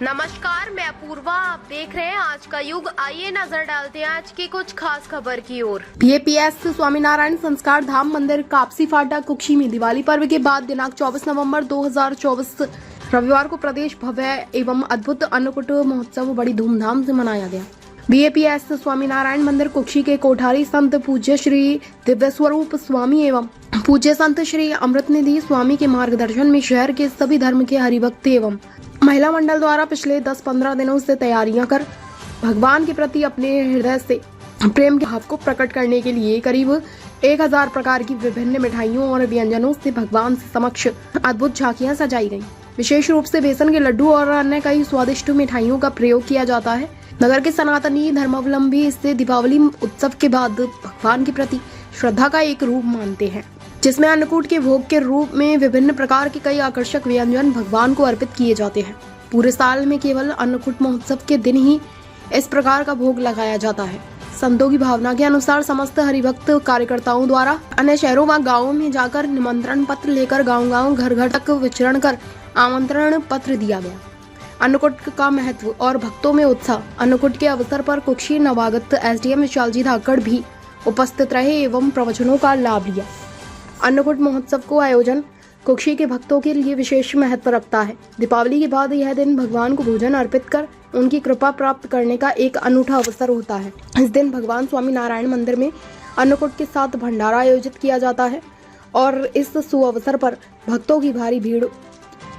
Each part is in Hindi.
नमस्कार, मैं अपूर्वा। आप देख रहे हैं आज का युग। आइए नजर डालते हैं आज की कुछ खास खबर की ओर। बीएपीएस स्वामीनारायण संस्कार धाम मंदिर कापसी फाटा कुक्षी में दिवाली पर्व के बाद दिनांक 24 नवंबर 2024 रविवार को प्रदेश भव्य एवं अद्भुत अन्नकूट महोत्सव बड़ी धूमधाम से मनाया गया। बीएपीएस स्वामीनारायण मंदिर कुक्षी के कोठारी संत पूज्य श्री दिव्य स्वरूप स्वामी एवं पूज्य संत श्री अमृतनिधि स्वामी के मार्गदर्शन में शहर के सभी धर्म के हरिभक्त एवं महिला मंडल द्वारा पिछले 10-15 दिनों से तैयारियां कर भगवान के प्रति अपने हृदय से प्रेम के भाव को प्रकट करने के लिए करीब 1000 प्रकार की विभिन्न मिठाइयों और व्यंजनों से भगवान से समक्ष अद्भुत झांकियां सजाई गईं। विशेष रूप से बेसन के लड्डू और अन्य कई स्वादिष्ट मिठाइयों का प्रयोग किया जाता है। नगर के सनातनी धर्मावलंबी इसे दीपावली उत्सव के बाद भगवान के प्रति श्रद्धा का एक रूप मानते हैं, जिसमें अन्नकूट के भोग के रूप में विभिन्न प्रकार के कई आकर्षक व्यंजन भगवान को अर्पित किए जाते हैं। पूरे साल में केवल अन्नकूट महोत्सव के दिन ही इस प्रकार का भोग लगाया जाता है। संतों की भावना के अनुसार समस्त हरिभक्त कार्यकर्ताओं द्वारा अन्य शहरों व गाँवों में जाकर निमंत्रण पत्र लेकर गाँव-गाँव घर-घर तक विचरण कर आमंत्रण पत्र दिया गया। अन्नकूट का महत्व और भक्तों में उत्साह। अन्नकूट के अवसर पर कुक्षी नवागत एसडीएम विशाल जी धाकड़ भी उपस्थित रहे एवं प्रवचनों का लाभ लिया। अन्नकूट महोत्सव को आयोजन कुक्षी के भक्तों के लिए विशेष महत्व रखता है। दीपावली के बाद यह दिन भगवान को भोजन अर्पित कर उनकी कृपा प्राप्त करने का एक अनूठा अवसर होता है। इस दिन भगवान स्वामी नारायण मंदिर में अन्नकूट के साथ भंडारा आयोजित किया जाता है और इस सुअवसर पर भक्तों की भारी भीड़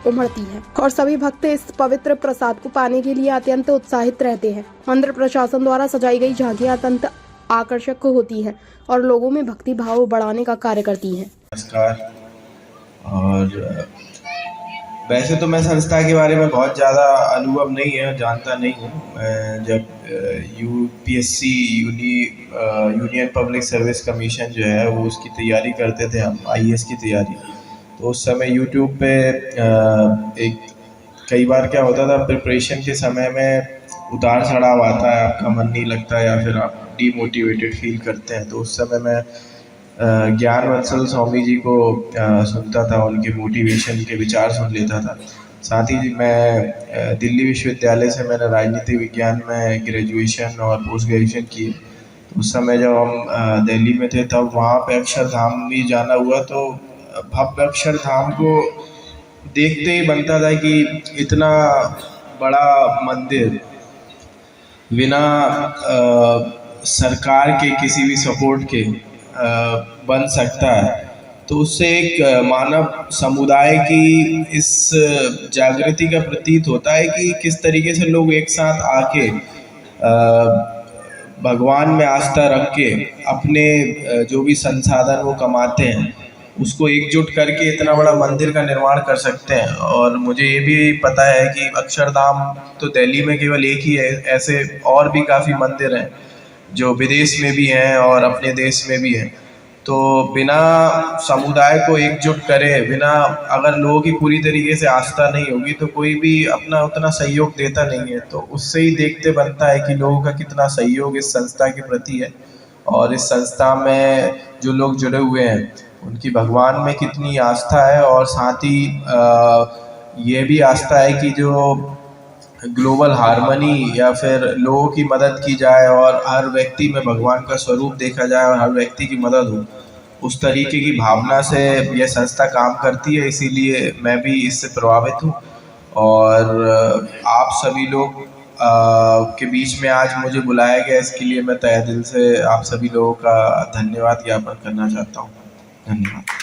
उमड़ती है और सभी भक्त इस पवित्र प्रसाद को पाने के लिए अत्यंत उत्साहित रहते हैं। मंदिर प्रशासन द्वारा सजाई गई झांकियां अत्यंत आकर्षक होती है और लोगों में भक्ति भाव बढ़ाने का कार्य करती है। नमस्कार। और वैसे तो मैं संस्था के बारे में बहुत ज़्यादा अनुभव नहीं है, जानता नहीं हूँ। मैं जब UPSC union public service commission जो है वो उसकी तैयारी करते थे हम, आईएएस की तैयारी, तो उस समय यूट्यूब पे एक कई बार क्या होता था, प्रिपरेशन के समय में उतार चढ़ाव आता है, आपका मन नहीं लगता या फिर आप डीमोटिवेटेड फील करते हैं। तो उस समय मैं ज्ञान वत्सल स्वामी जी को सुनता था, उनके मोटिवेशन के विचार सुन लेता था। साथ ही मैं दिल्ली विश्वविद्यालय से मैंने राजनीति विज्ञान में ग्रेजुएशन और पोस्ट ग्रेजुएशन किए। तो उस समय जब हम दिल्ली में थे तब वहाँ पे अक्षरधाम भी जाना हुआ, तो भव्य अक्षरधाम को देखते ही बनता था कि इतना बड़ा मंदिर बिना सरकार के किसी भी सपोर्ट के बन सकता है। तो उससे एक मानव समुदाय की इस जागृति का प्रतीत होता है कि किस तरीके से लोग एक साथ आके भगवान में आस्था रख के अपने जो भी संसाधन वो कमाते हैं उसको एकजुट करके इतना बड़ा मंदिर का निर्माण कर सकते हैं। और मुझे ये भी पता है कि अक्षरधाम तो दिल्ली में केवल एक ही है, ऐसे और भी काफ़ी मंदिर हैं जो विदेश में भी हैं और अपने देश में भी हैं। तो बिना समुदाय को एकजुट करे, बिना अगर लोगों की पूरी तरीके से आस्था नहीं होगी तो कोई भी अपना उतना सहयोग देता नहीं है। तो उससे ही देखते बनता है कि लोगों का कितना सहयोग इस संस्था के प्रति है और इस संस्था में जो लोग जुड़े हुए हैं उनकी भगवान में कितनी आस्था है। और साथ ही ये भी आस्था है कि जो ग्लोबल हार्मनी या फिर लोगों की मदद की जाए और हर व्यक्ति में भगवान का स्वरूप देखा जाए और हर व्यक्ति की मदद हो, उस तरीके की भावना से यह संस्था काम करती है। इसीलिए मैं भी इससे प्रभावित हूँ और आप सभी लोग के बीच में आज मुझे बुलाया गया, इसके लिए मैं तहे दिल से आप सभी लोगों का धन्यवाद ज्ञापन करना चाहता हूँ। धन्यवाद।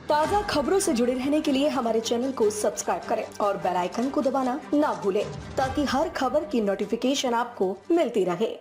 ताज़ा खबरों से जुड़े रहने के लिए हमारे चैनल को सब्सक्राइब करें और बेल आइकन को दबाना ना भूलें ताकि हर खबर की नोटिफिकेशन आपको मिलती रहे।